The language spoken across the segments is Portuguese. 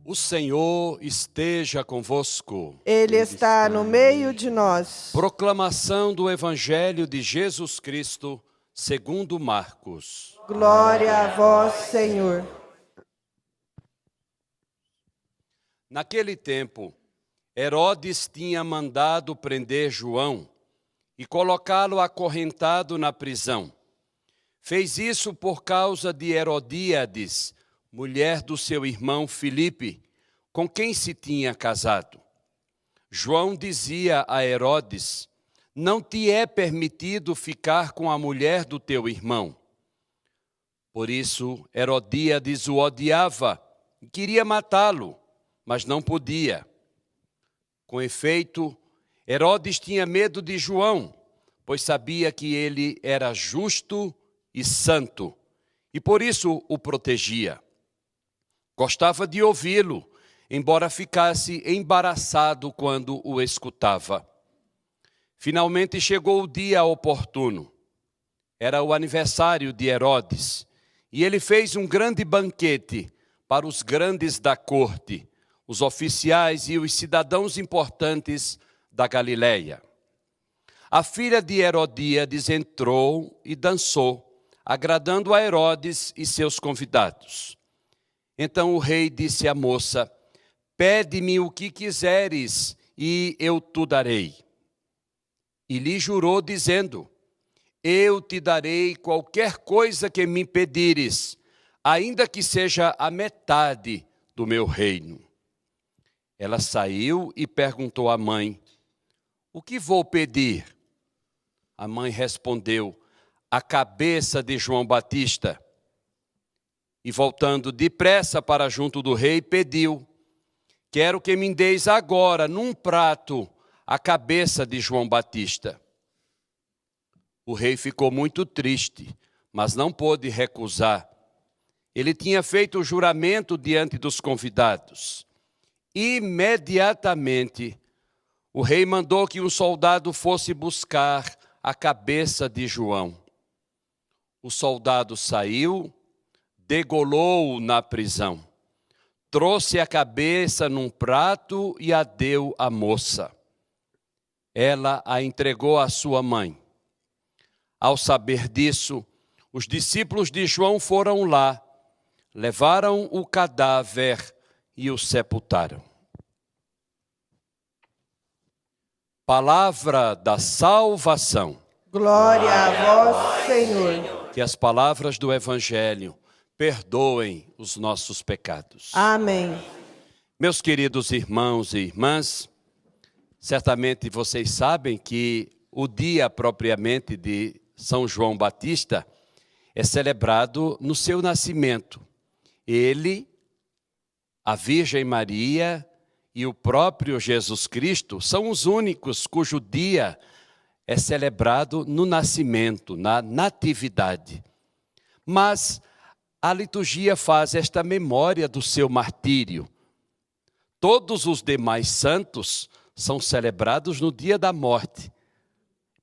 O Senhor esteja convosco. Ele está no meio de nós. Proclamação do Evangelho de Jesus Cristo, segundo Marcos. Glória a vós, Senhor. Naquele tempo, Herodes tinha mandado prender João e colocá-lo acorrentado na prisão. Fez isso por causa de Herodíades, mulher do seu irmão Filipe, com quem se tinha casado. João dizia a Herodes: não te é permitido ficar com a mulher do teu irmão. Por isso, Herodíades o odiava e queria matá-lo, mas não podia. Com efeito, Herodes tinha medo de João, pois sabia que ele era justo e santo, e por isso o protegia. Gostava de ouvi-lo, embora ficasse embaraçado quando o escutava. Finalmente chegou o dia oportuno. Era o aniversário de Herodes, e ele fez um grande banquete para os grandes da corte, os oficiais e os cidadãos importantes da Galileia. A filha de Herodíades entrou e dançou, agradando a Herodes e seus convidados. Então o rei disse à moça: pede-me o que quiseres e eu te darei. E lhe jurou dizendo: eu te darei qualquer coisa que me pedires, ainda que seja a metade do meu reino. Ela saiu e perguntou à mãe: o que vou pedir? A mãe respondeu: a cabeça de João Batista. E voltando depressa para junto do rei, pediu: quero que me deis agora, num prato, a cabeça de João Batista. O rei ficou muito triste, mas não pôde recusar. Ele tinha feito o juramento diante dos convidados. Imediatamente, o rei mandou que um soldado fosse buscar a cabeça de João. O soldado saiu, degolou-o na prisão, trouxe a cabeça num prato e a deu à moça. Ela a entregou à sua mãe. Ao saber disso, os discípulos de João foram lá, levaram o cadáver e o sepultaram. Palavra da salvação. Glória a vós, Senhor. Que as palavras do Evangelho perdoem os nossos pecados. Amém. Meus queridos irmãos e irmãs, certamente vocês sabem que o dia propriamente de São João Batista é celebrado no seu nascimento. Ele, a Virgem Maria e o próprio Jesus Cristo são os únicos cujo dia é celebrado no nascimento, na natividade. Mas a liturgia faz esta memória do seu martírio. Todos os demais santos são celebrados no dia da morte,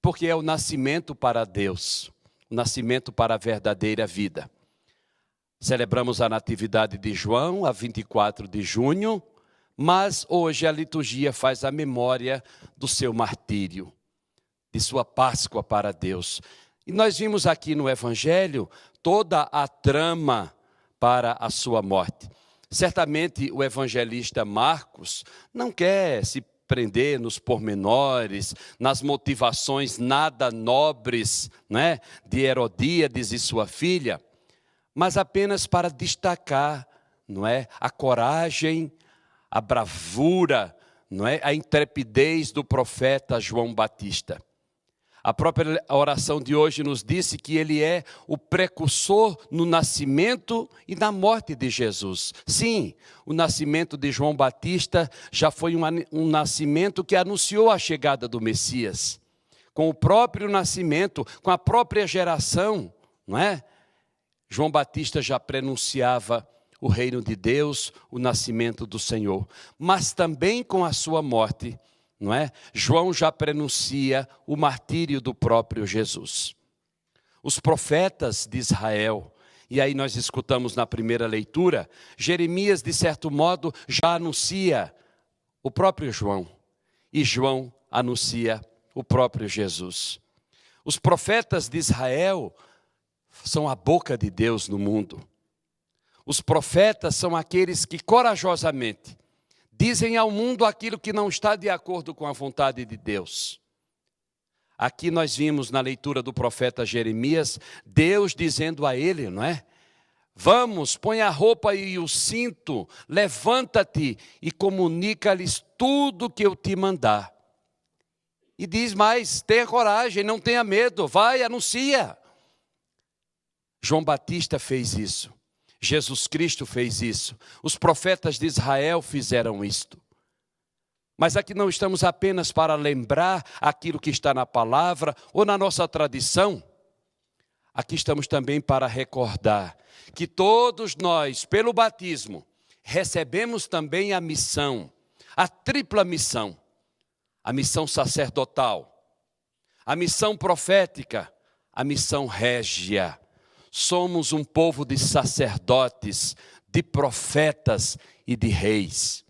porque é o nascimento para Deus, o nascimento para a verdadeira vida. Celebramos a natividade de João, a 24 de junho, mas hoje a liturgia faz a memória do seu martírio, de sua Páscoa para Deus. E nós vimos aqui no Evangelho toda a trama para a sua morte. Certamente o evangelista Marcos não quer se prender nos pormenores, nas motivações nada nobres, né, de Herodíades e sua filha, mas apenas para destacar, não é, a coragem, a bravura, não é, a intrepidez do profeta João Batista. A própria oração de hoje nos disse que ele é o precursor no nascimento e na morte de Jesus. Sim, o nascimento de João Batista já foi um nascimento que anunciou a chegada do Messias. Com o próprio nascimento, com a própria geração, não é? João Batista já prenunciava o reino de Deus, o nascimento do Senhor. Mas também com a sua morte, não é? João já prenuncia o martírio do próprio Jesus. Os profetas de Israel E aí nós escutamos na primeira leitura, Jeremias, de certo modo, já anuncia o próprio João. E João anuncia o próprio Jesus. Os profetas de Israel são a boca de Deus no mundo. Os profetas são aqueles que corajosamente dizem ao mundo aquilo que não está de acordo com a vontade de Deus. Aqui nós vimos na leitura do profeta Jeremias, Deus dizendo a ele, não é? Vamos, põe a roupa e o cinto, levanta-te e comunica-lhes tudo o que eu te mandar. E diz mais, tenha coragem, não tenha medo, vai, anuncia. João Batista fez isso, Jesus Cristo fez isso, os profetas de Israel fizeram isto. Mas aqui não estamos apenas para lembrar aquilo que está na palavra ou na nossa tradição. Aqui estamos também para recordar que todos nós, pelo batismo, recebemos também a missão, a tripla missão. A missão sacerdotal, a missão profética, a missão régia. Somos um povo de sacerdotes, de profetas e de reis.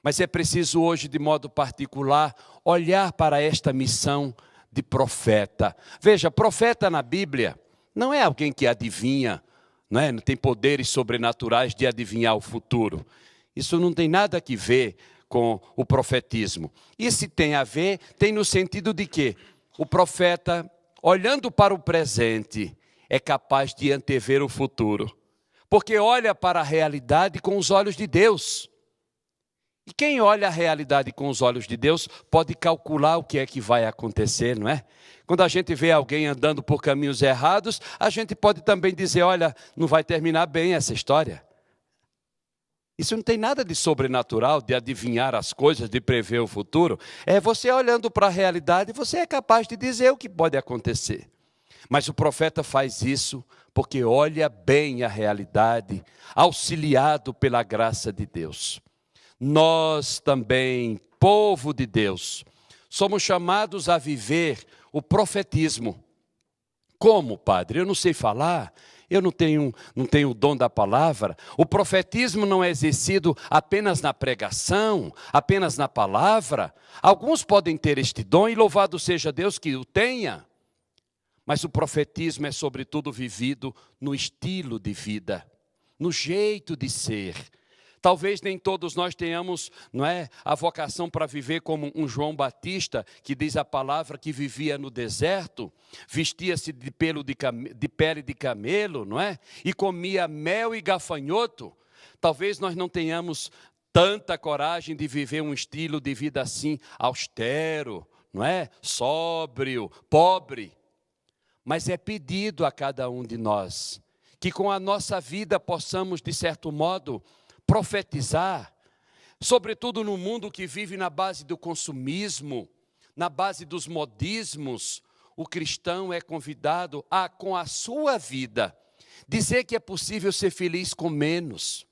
Mas é preciso hoje, de modo particular, olhar para esta missão de profeta. Veja, profeta na Bíblia não é alguém que adivinha, não tem poderes sobrenaturais de adivinhar o futuro. Isso não tem nada a ver com o profetismo. E se tem a ver, tem no sentido de que o profeta, olhando para o presente, é capaz de antever o futuro. Porque olha para a realidade com os olhos de Deus. E quem olha a realidade com os olhos de Deus pode calcular o que é que vai acontecer, não é? Quando a gente vê alguém andando por caminhos errados, a gente pode também dizer, olha, não vai terminar bem essa história. Isso não tem nada de sobrenatural, de adivinhar as coisas, de prever o futuro. É você olhando para a realidade, você é capaz de dizer o que pode acontecer. Mas o profeta faz isso porque olha bem a realidade, auxiliado pela graça de Deus. Nós também, povo de Deus, somos chamados a viver o profetismo. Como, padre? Eu não sei falar. Eu não tenho o dom da palavra. O profetismo não é exercido apenas na pregação, apenas na palavra. Alguns podem ter este dom e louvado seja Deus que o tenha. Mas o profetismo é sobretudo vivido no estilo de vida, no jeito de ser. Talvez nem todos nós tenhamos, a vocação para viver como um João Batista, que diz a palavra que vivia no deserto, vestia-se de pele de camelo, e comia mel e gafanhoto. Talvez nós não tenhamos tanta coragem de viver um estilo de vida assim, austero, sóbrio, pobre. Mas é pedido a cada um de nós que com a nossa vida possamos, de certo modo, profetizar, sobretudo no mundo que vive na base do consumismo, na base dos modismos. O cristão é convidado a, com a sua vida, dizer que é possível ser feliz com menos,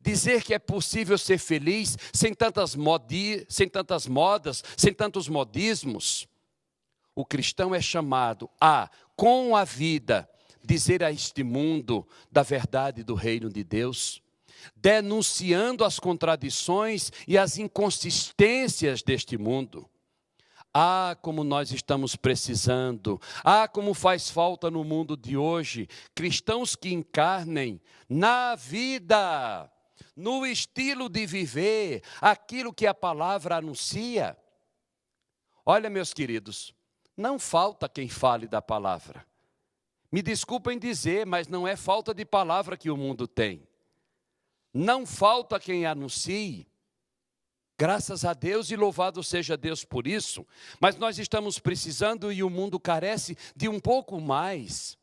dizer que é possível ser feliz sem tantas modas, sem tantos modismos. O cristão é chamado a, com a vida, dizer a este mundo da verdade do reino de Deus, denunciando as contradições e as inconsistências deste mundo. Ah, como nós estamos precisando, como faz falta no mundo de hoje, cristãos que encarnem na vida, no estilo de viver, aquilo que a palavra anuncia. Olha, meus queridos, não falta quem fale da palavra. Me desculpem dizer, mas não é falta de palavra que o mundo tem. Não falta quem anuncie, graças a Deus e louvado seja Deus por isso, mas nós estamos precisando e o mundo carece de um pouco mais.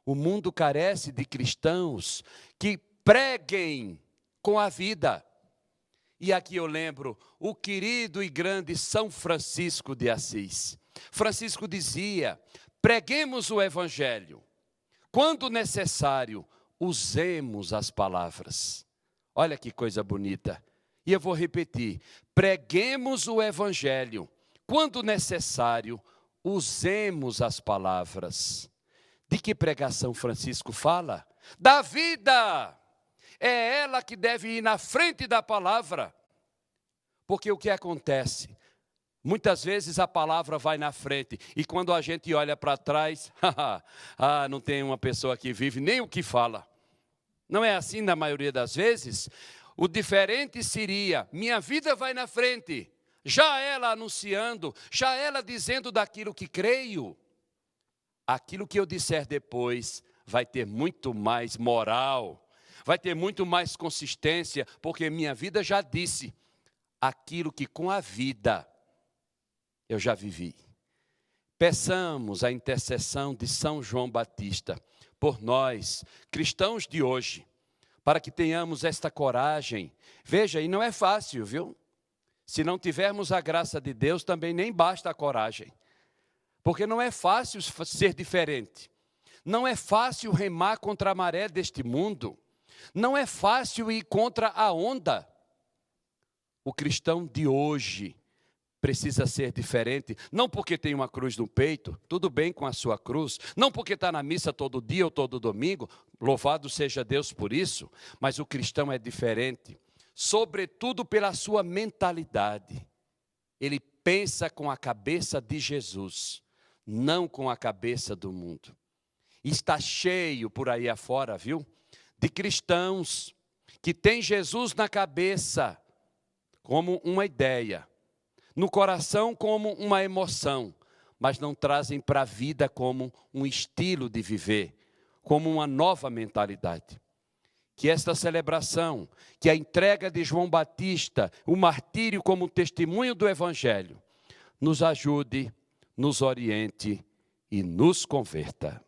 O mundo carece de cristãos que preguem com a vida. E aqui eu lembro o querido e grande São Francisco de Assis. Francisco dizia, preguemos o evangelho, quando necessário, usemos as palavras. Olha que coisa bonita. E eu vou repetir, preguemos o evangelho, quando necessário, usemos as palavras. De que pregação Francisco fala? da vida. É ela que deve ir na frente da palavra. Porque o que acontece? Muitas vezes a palavra vai na frente, e quando a gente olha para trás, não tem uma pessoa que vive nem o que fala. Não é assim na maioria das vezes? O diferente seria, minha vida vai na frente, já ela anunciando, já ela dizendo daquilo que creio. Aquilo que eu disser depois vai ter muito mais moral, vai ter muito mais consistência, porque minha vida já disse aquilo que com a vida eu já vivi. Peçamos a intercessão de São João Batista por nós, cristãos de hoje, para que tenhamos esta coragem. Veja, e não é fácil, viu? Se não tivermos a graça de Deus, também nem basta a coragem. Porque não é fácil ser diferente. Não é fácil remar contra a maré deste mundo. Não é fácil ir contra a onda. O cristão de hoje precisa ser diferente, não porque tem uma cruz no peito, tudo bem com a sua cruz, não porque está na missa todo dia ou todo domingo, louvado seja Deus por isso, mas o cristão é diferente, sobretudo pela sua mentalidade. Ele pensa com a cabeça de Jesus, não com a cabeça do mundo. Está cheio por aí afora, viu? De cristãos que têm Jesus na cabeça como uma ideia, no coração como uma emoção, mas não trazem para a vida como um estilo de viver, como uma nova mentalidade. Que esta celebração, que a entrega de João Batista, o martírio como testemunho do Evangelho, nos ajude, nos oriente e nos converta.